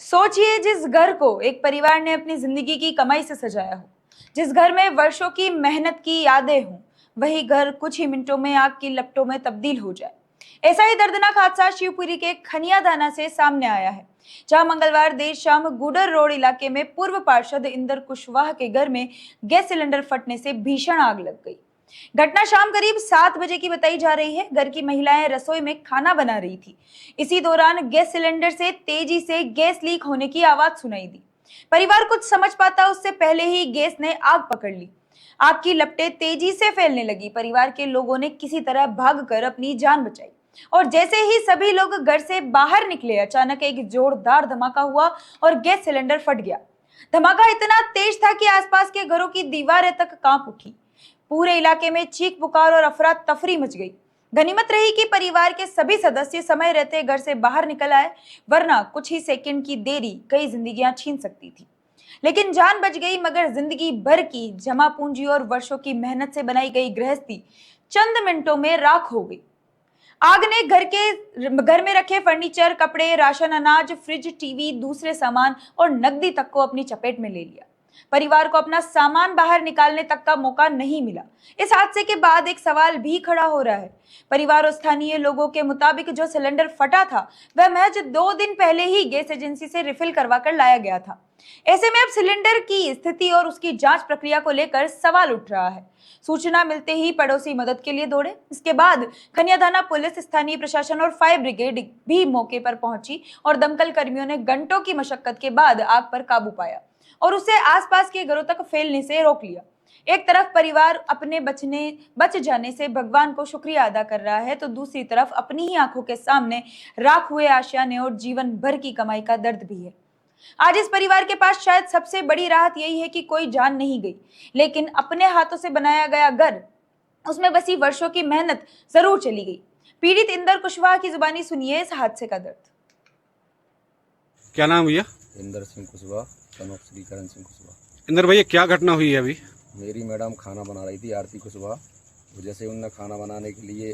सोचिए जिस घर को एक परिवार ने अपनी जिंदगी की कमाई से सजाया हो, जिस घर में वर्षों की मेहनत की यादें हों, वही घर कुछ ही मिनटों में आग की लपटों में तब्दील हो जाए। ऐसा ही दर्दनाक हादसा शिवपुरी के खनियादाना से सामने आया है, जहां मंगलवार देर शाम गुडर रोड इलाके में पूर्व पार्षद इंदर कुशवाहा के घर में गैस सिलेंडर फटने से भीषण आग लग गई। घटना शाम करीब 7 बजे की बताई जा रही है। घर की महिलाएं रसोई में खाना बना रही थी। इसी दौरान गैस सिलेंडर से तेजी से गैस लीक होने की आवाज सुनाई दी। परिवार कुछ समझ पाता उससे पहले ही गैस ने आग पकड़ ली। आग की लपटें तेजी से फैलने लगी। परिवार के लोगों ने किसी तरह भागकर अपनी जान बचाई और जैसे ही सभी लोग घर से बाहर निकले, अचानक एक जोरदार धमाका हुआ और गैस सिलेंडर फट गया। धमाका इतना तेज था कि आसपास के घरों की दीवारें तक कांप उठी। पूरे इलाके में चीख पुकार और अफरा तफरी मच गई। गनीमत रही कि परिवार के सभी सदस्य समय रहते घर से बाहर निकल आए, वरना कुछ ही सेकंड की देरी कई जिंदगियां छीन सकती थी। लेकिन जान बच गई, मगर जिंदगी भर की जमा पूंजी और वर्षों की मेहनत से बनाई गई गृहस्थी चंद मिनटों में राख हो गई। आग ने घर में रखे फर्नीचर, कपड़े, राशन, अनाज, फ्रिज, टीवी, दूसरे सामान और नकदी तक को अपनी चपेट में ले लिया। परिवार को अपना सामान बाहर निकालने तक का मौका नहीं मिला। इस हादसे के बाद एक सवाल भी खड़ा हो रहा है। परिवार और स्थानीय लोगों के मुताबिक जो सिलेंडर फटा था वह महज 2 दिन पहले ही गैस एजेंसी से रिफिल करवा कर लाया गया था। ऐसे में अब सिलेंडर की स्थिति और उसकी जांच प्रक्रिया को लेकर सवाल उठ रहा है। सूचना मिलते ही पड़ोसी मदद के लिए दौड़े। इसके बाद खनियादाना पुलिस, स्थानीय प्रशासन और फायर ब्रिगेड भी मौके पर पहुंची और दमकल कर्मियों ने घंटों की मशक्कत के बाद आग पर काबू पाया और उसे आसपास के घरों तक फैलने से रोक लिया। एक तरफ परिवार अपने बच जाने से भगवान को शुक्रिया अदा कर रहा है, तो दूसरी तरफ अपनी ही आंखों के सामने राख हुए आशियाने और जीवन भर की कमाई का दर्द भी है। आज इस परिवार के पास शायद सबसे बड़ी राहत यही है कि कोई जान नहीं गई, लेकिन अपने हाथों से बनाया गया घर, उसमें बसी वर्षों की मेहनत जरूर चली गई। पीड़ित इंदर कुशवाहा की जुबानी सुनिए इस हादसे का दर्द। क्या नाम भैया? Inder Singh Kushwaha, son of Shri Karan Singh Kushwaha. इंदर भैया, क्या घटना हुई है अभी? मेरी मैडम खाना बना रही थी, आरती कुशवाहा। तो जैसे उनने खाना बनाने के लिए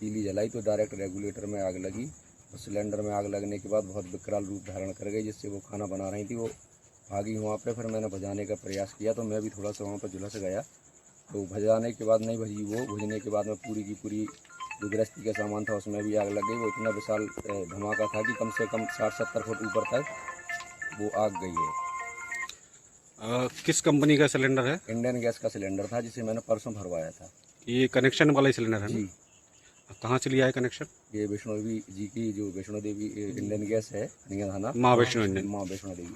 तीली जलाई तो डायरेक्ट रेगुलेटर में आग लगी और सिलेंडर में आग लगने के बाद बहुत विकराल रूप धारण कर गई, जिससे वो खाना बना रही थी। वो भागी वहाँ पे, फिर मैंने भजाने का प्रयास किया तो मैं भी थोड़ा सा वहाँ पर झुलस गया। तो भजाने के बाद नहीं भजी, वो भुजने के बाद में पूरी की पूरी जो गृहस्थी का सामान था उसमें भी आग लग गई। वो इतना विशाल धमाका था कि कम से कम 60-70 फुट ऊपर तक वो आग गई है। किस कंपनी का सिलेंडर है? इंडियन गैस का सिलेंडर था, जिसे मैंने परसों भरवाया था। ये कनेक्शन वाला ही सिलेंडर है जी। कहाँ से लिया है कनेक्शन? ये वैष्णो देवी जी की, जो वैष्णो देवी इंडियन गैस है, खनियादाना माँ वैष्णो देवी,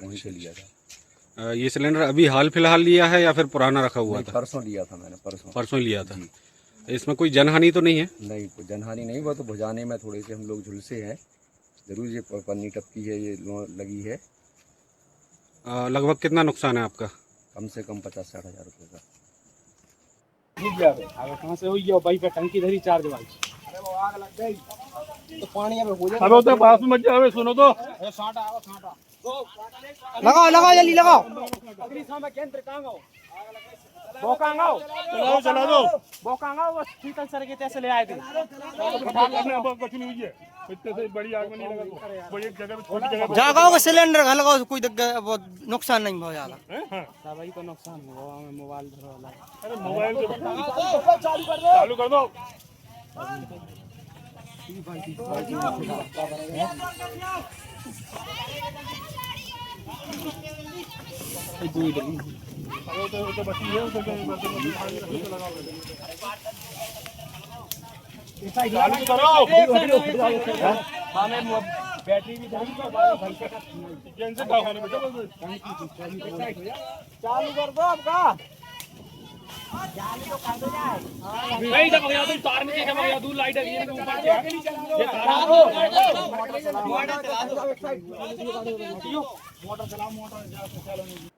वहीं से लिया था। ये सिलेंडर अभी हाल फिलहाल लिया है या फिर पुराना रखा हुआ था? परसों लिया था मैंने, परसों लिया था। इसमें कोई जनहानि तो नहीं है? नहीं, कोई जनहानि नहीं। वो तो भुजाने में थोड़े से हम लोग झुलसे हैं जरूर। ये पन्नी टपकी है, ये लगी है। लगभग कितना नुकसान है आपका? कम से कम 50-60 हज़ार रुपये का। कहाँ से हुई है भाई पे टंकी धरी चार्ज वाली। अरे वो आग लग गई तो पानी अब हो जाए। अबे तो पास में मत जाओ, सुनो तो। अरे साटा आओ, साटा लगाओ जल्दी लगाओ। अगली समय केंद्र कहां गो? बोकांगाओ चला दो। बोकांगाओ बस शीतल सर के तैसे ले आए थे। कुछ नहीं हुई है, इतने से बड़ी आग में नहीं लगा तो वो एक जगह पे, छोटी जगह पे जगाओ का सिलेंडर घर लगाओ, कोई वो नुकसान नहीं हो जाएगा। भाई तो नुकसान हुआ, मोबाइल धरो वाला। अरे मोबाइल के चालू कर दो। तो बची है, उसे चालू करो। बैटरी भी धरी चालू कर दो आपका। नहीं जब गया तुम तार नीचे जब गया दूर लाइट है ये ऊपर से ये मोटर चलाओ, मोटर चलाओ।